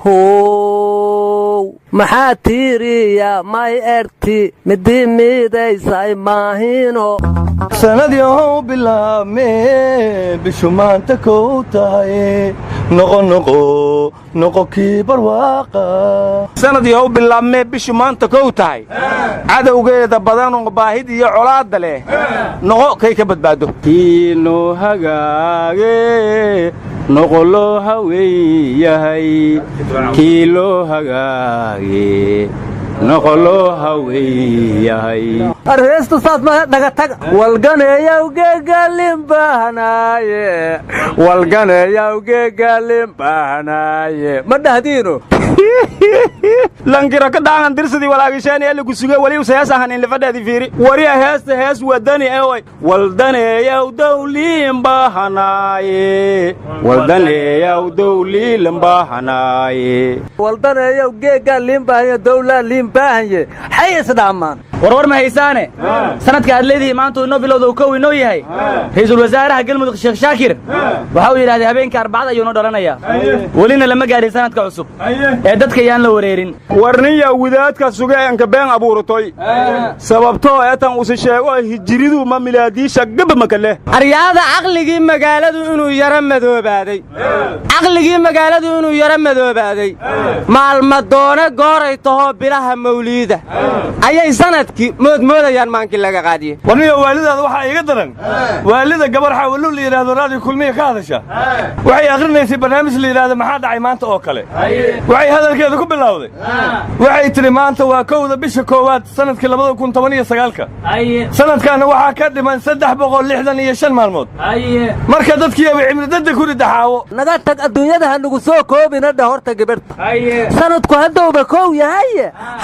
هو محاتيري يا ماي ارتي مدي ميدي ساي ماهينو سندي هو بالله مي بشمان تكوتاي نقو كبر واقع سندي هو بالله مي بشمان تكوتاي cadowgeeda badan oo baahid iyo colaad leh noqo kay ka badbaado kiino hagaage noqolo haweeyahay kiilo hagaage noqolo haweeyahay arreestu saad ma dhaga tag walganeeyow geegalim baahanaye walganeeyow geegalim baahanaye ma dhahdiino lankira ka daagan dirsadii walaagishaan ee lagu sugay wali usayaasahan in lafadadi fiiri wariya hees wadani ee waldaneeyow dawliin baahanaye waldaneeyow dawliin baahanaye waldaneeyow geegalim baahanaye dawliin baahanaye hay isdhaamaan warwar ma haysaane sanadka aad leedii maanta inoo bilowda uu inoo yahay ra'iisul wasaaraha galmudug Sheekh Shaakir waxa uu yiraahday habeenka arbacada ayuu noo dhalanayaa walina lama gaarin sanadka cusub ee dadka yaan la wareerin warniya wadaadka sugay ka been abuurtay sababtoo ah tan uu sheego hijridu ma milaadiisha gab makale aryaada aqligii magaaladu inuu yara madoobaaday maalma doona gooray taho bilaha mawliida ayay sanadkii moodayaan maankii laga qaadiye warniya waalidaada waxa iga daran waalida gabar xawlu la yiraahdo raadi kulmiye ka hadasha waxay aqrinaysay barnaamij la yiraahdo maxaa dhacay maanta oo kale waxay hadalkeedu ku bilowday waxay tiri maanta waa kowda bisha koowaad sanadkii 2019 sanadkan waxa ka dhiman 365 maalmood marka dadkii ay cimilada ku ridaxaawo naga tag adduunyada hanagu soo koobina horta gabarta sanadku hadawba koow yahay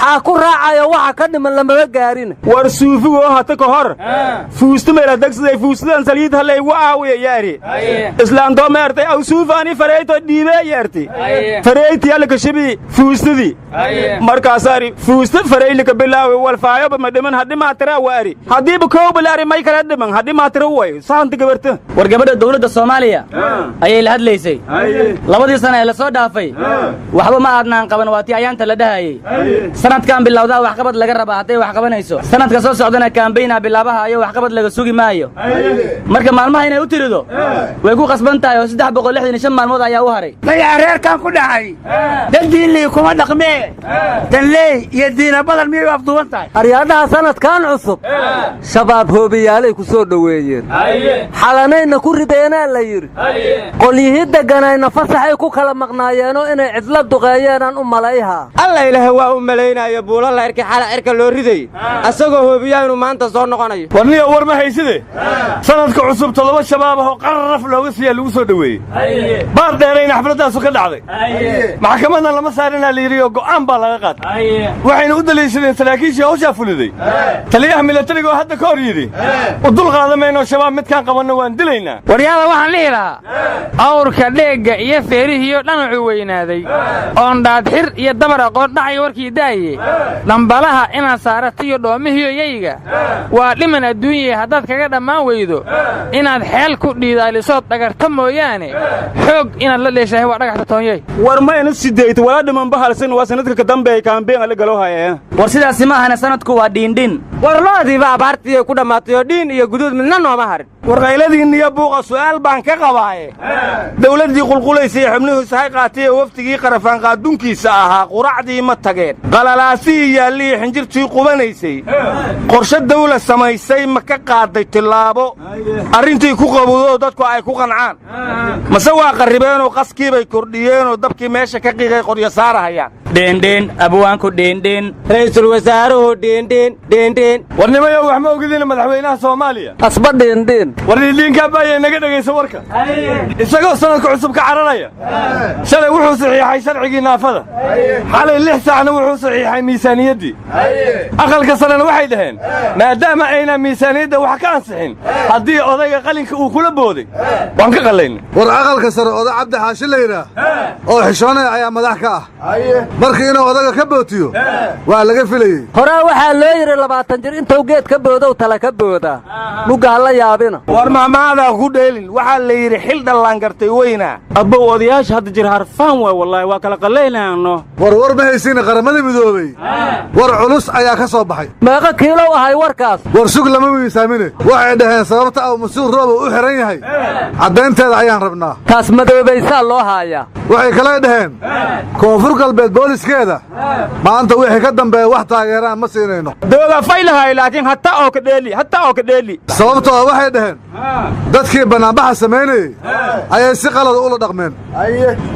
ha ku raacayo waxa ka dhiman lama gaarin war suufigu hata ka hor fuusta meela dagsaday fuustan saliid halay waawiya yaari islaan doomeertay aw suufani fareyto dhiibay yaarti fareyti yalla ka shibi fuustadi markaasari fuusta fareylika bilaawi wal faayo ma dhiman hadii ma tira waari hadii ba koob laari may kala dhiman hadii ma tira way saanta gabarta war gabadha dawladda Soomaaliya ayay la hadlaysay labadii sano ee la soo dhaafay waxba ma aadnaan qaban waati ayaanta la dhahayay sanadkan bilowda wax qabad laga rabaa haday wax qabanayso sanadka soo socdana kaambeeyna bilaabaha ayo wax qabad laga sugi maayo marka maalmaha inay u tirido way ku qasban tahay oo 365 maalmood ayaa u haray laga reerkan ku dhacay dadii kuma dhaqmee tanley iyo diina badan miyay afduwan tahay aryaadaha sanadkan cusub shabaab hoobiyaalay ku soo dhaweeyeen xalanayna ku rideenaa la yiri qolyihii deganayna fasaxay ku kala maqnaayeen oo inay cidla duqeeyeen u malayha alla ilaahay waa u maleynaayo buulo la irkay xala irka loo riday asagoo hoobiyaanu maanta soo noqonayo warniya war ma hayside sanadka cusub 7 shabaab oo qarraf looga siiyay lagu soo dhaweeyay baar dheerayna xafladaasu ka dhacday maxkamadna lama saarina la yiri go'aan baa laga qaatay waxayna u daleeshadeen saraakiisha hawsha fuliday taliyaha militariga oo hadda ka hor yiri u dul qaadamayno shabaab midkaan qabanna waan dilaynaa waryaada waxaan leeyahay awrka dheega iyo feerihiyo dhanacu weynaaday oon dhaadxir iyo dabar aqoon dhacay warkii daaye dambalaha inaan saaratiyo dhoomihiyo yeyga waa dhiman adduunyada haddaad kaga dhammaan weydo inaad xeel ku dhiidaaliso dhagarta mooyaane xoog inaad la dheeshahay waa dhagaxta toonyay war ma ina sideeyto wala dhiman bahalsan waa sanadka ka dambeeyay kaambeen la galo hayeen war sidaas ma ahana sanadku waa dhiindhin war loodii baa baartii ku dhamaatay oo dhiin iyo guduud midna nooma harin war qayladii iyo buuqa su'aal baan ka qabaaye dawladii qulqulaysay xubnuhu sahay qaatay waftigii qarafaan qaadunkiisa ahaa quracdii ma tageen qalalaasi yaali xinjirtii qubanaysay qorshe dawlad samaysay ma ka qaaday tilaabo arintii ku qabowdo dadku ay ku qancaan mase waa qaribeen oo qaskii bay kordhiyeen oo dabkii meesha ka qiiqay qoryo saarahayaan deen abwaanku deen ra'iisul wasaaruhu deen warnimayo wax ma ogidin madaxweynaha Soomaaliya asba deen warniinka baayay naga dhageyso warka isagoo sanadka cusub ka cararaya shalay wuxuu saxiixay sharcigii naafada xalay 6 saacna wuxuu saxiixay miisaaniyadii aqal aqalka sarena waxay dhaheen maadaama ayna miisaaniyadda wax ka ansixin haddii odayga qalinka uu kula booday waan ka qallayna war aqalka sare oday cabdi xaashi la yidhaah oo xishoonaya ayaa madax ka ah markii inuu odaga ka bootiyo waa laga filayey horaa waxaa loo yidhi 20 jir intuu geed ka boodow tala ka boodaa mugga ha la yaabina war mahmaadaa ku dheelin waxaa la yidhi xil dhallaan gartay weynaa abbow odayaasha hadda jir harfaan waay wallaahi waa kala qallaynaano war ma haysiina qaramada midoobey war culus ayaa ka soo baxay meeqa kiilow ahay warkaas war sug lama miisaamine waxay dhaheen sababta uu masuur roobow u xihan yahay caddaynteeda ayaan rabnaa taas madoobaysaa loo haayaa waxay kale dhaheen koonfur galbeed booliskeeda maanta wixii ka dambeeya wax taageeraan ma siinayno dooga faylahay laakiin hatta oo ka dheeli sababtoo waxay dhaheen dadkii bannaanbaxa samaynayey ayay si qalada ula dhaqmeen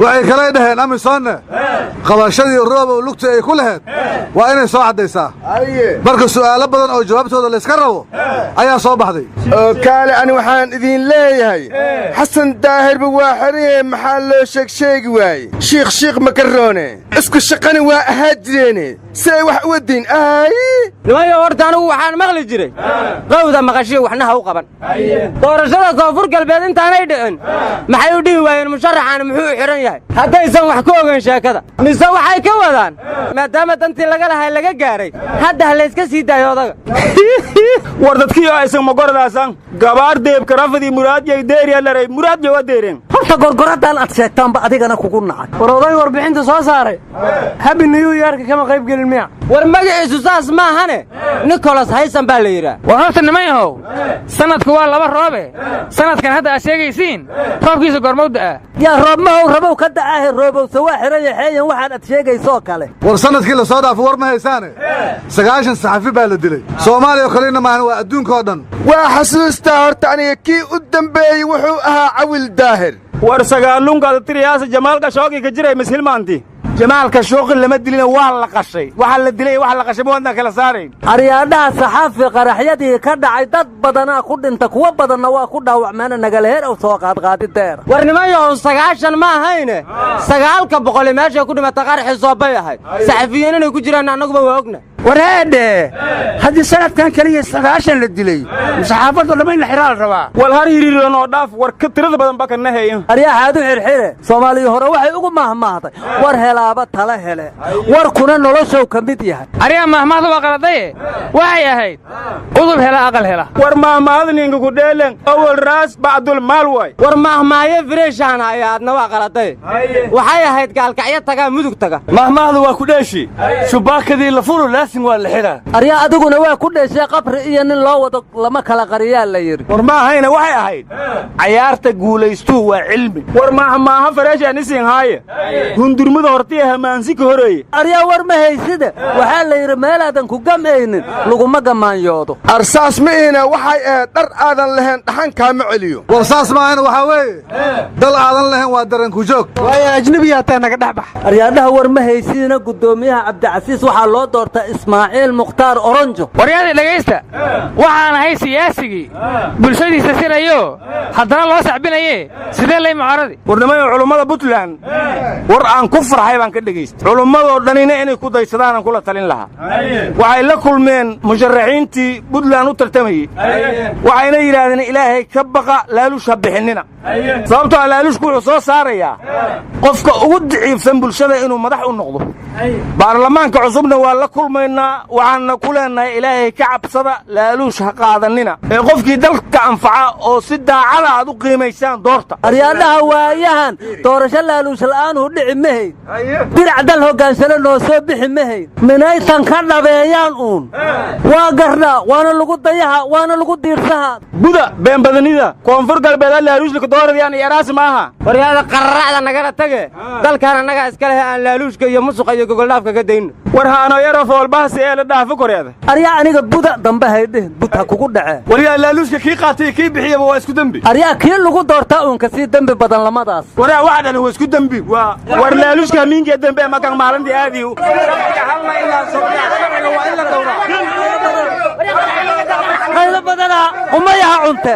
waxay kale dhaheen amisoonne qabashadii roobow lugta ay ku laheed waa inay soo caddaysaa marka su'aalo badan oo jawaabtooda layska rabo ayaa soo baxday oo kaale ani waxaan idiin leeyahay xasan daahirba waa xariye maxaa loo sheegi waaye shiikh makaroone isku shaqani waa ahaa jireene si ay wax u wadiin nimayo horta anigu waxaan maqli jiray qawda maqashiyo waxna ha u qaban doorashada koonfur galbeed intaanay dhicin maxay u dhihi waayeen musharaxaan muxuu u xihan yahay haddaysan wax ku ogayn sheekada mise waxay ka wadaan maadaama dantii laga lahay laga gaaray hadda ha layska sii daayo odaga war dadkiioo aysan magoradaasan gabaar deebka rafadii muraadiyay deeriya laray muraadya waa deereen horta gorgoradaan aad sheegtaanba adigana kugu nacay war oday warbixinta soo saaray habi new yearka kama qayb gelin miya war magaciisu saas maahane nicholas haysan baa la yidhaa war horta niman yahow sanadku waa 2 roobe sanadkan hadda aad sheegaysiin roobkiisa goormow da'a yaa roobmahow rabow ka da'aahe roobowse waa xihan yaxeeyan waxaad ad sheegaysoo kale war sanadkii la soo dhaafo war ma haysaane 90 saxafi baa la dilay soomaaliya oo kalena maahan waa adduunka oo dhan waa xasuustaa horta aniga kii u dambeeyey wuxuu ahaa cawil daahir war sagaalunkaada tiriyaasa jamaalka shooqii ka jiray mishilmaanti jamaalka shooqi lama dilina waa la qashay waxa la dilay waxa la qashay wadna kala saarayn aryaadhaha saxaafi qaraxyadii ka dhacay dad badanaa ku dhinta kuwa badanna waa ku dhaawacmeena nagaleheer oo soo qaadqaadideer war nimayo 90 ma ahayne 900 meesha ku dhimata qaraxii soo bay ahayd saxafiyiin inay ku jiraan annaguba waa ogna wareedhe haddii sanadkan kaliya 90 la dilay saxaafadda dhammayn la xiraa la rabaa wal har hiriiran oo dhaaf war ka tirada badan ba kana hayn aryaxaad u xirxire Soomaaliya hore waxay ugu mahmaahday war helaaba tala hele war kuna noloshow ka mid yahay ariya mahmaahdu waa qaladay waxay ahayd udub hela aqal hela war mahmaadninga ku dheelan awal raas bacdul maal way war mahmaaye fireeshaan ayaadna waa qaladay waxay ahayd gaalkacyo taga mudug taga mahmaahdu waa ku dheeshi shubaakadii la furo laasin waa la xiraa arya adiguna waa ku dheeshay qabri iyo nin loo wado lama kala qariyaa la yiri war ma ahayna waxay ahayd cayaarta guulaystu waa cilmi war mahmaaha fireeshaan isin haaye hundurmada hortii hamaansi ka horeeyay arya war ma haysida waxaa la yiri meelaadan ku gamaynin laguma gamaanyoodo arsaas ma ina waxay dhar aadan lahayn dhaxan kaama celiyo war saas ma ahayna waxaa weeye dal aadan lahayn waa daran ku joog waaya ajnabiyaa taa naga dhex bax aryaadhaha war ma haysidina gudoomiyaha cabdicasiis waxaa loo doortay ismaaciil mukhtaar oronjo waryaadii dhegaysta waxaan ahay siyaasigii bulshadiisa sirayo haddana loo sacbinaye sidee lay mucaaradi warnimayo culummada puntland war aan ku farxay baan ka dhegaysta culummadoo dhanina inay ku daysadaan kula talin lahaa waxay la kulmeen musharaxiintii puntland u tartamayey waxayna yidhaahdeen ilaahay ka baqa laaluusha bixinina sababtoo laaluushku wuxuu soo saarayaa qofka ugu daciifsan bulshada inuu madax u noqdo baarlamaanka cusubna waa la kulmaynaa waxaanna ku leenahay ilaahay ka cabsada laaluush ha qaadanina ee qofkii dalka anfaca oo si daacada aad u qiimaysaan doorta aryaadhaha waayahan doorasho laaluush la'aanuu dhici mahayn dirac dal hoggaansano noo soo bixi mahayn minaysan ka dhabeeyaan uun waa garnaa waana lagu dayaha waana lagu diirsaha buda been badanida koonfur galbeed laaluushka dooradiyaan iyo eraasi maaha waryaada qararacda nagala tage dalkan annaga iska leh aan laaluushka iyo musuqa iyo gogoldhaafka ka dayno war haano yaro foolbahasi ee la dhaafo koreeda aryaa aniga buda dambe haydhihin bud ha kugu dhacee waryaa laaluushka kii qaatay kii bixiyaba waa isku dembi aryaa kii lagu doortaa uun kasii dembi badan lamadaas waraa waxa dhan waa isku dembi war laaluushka minka dembe makan maalintii aadi qaylo badana umayaha cunte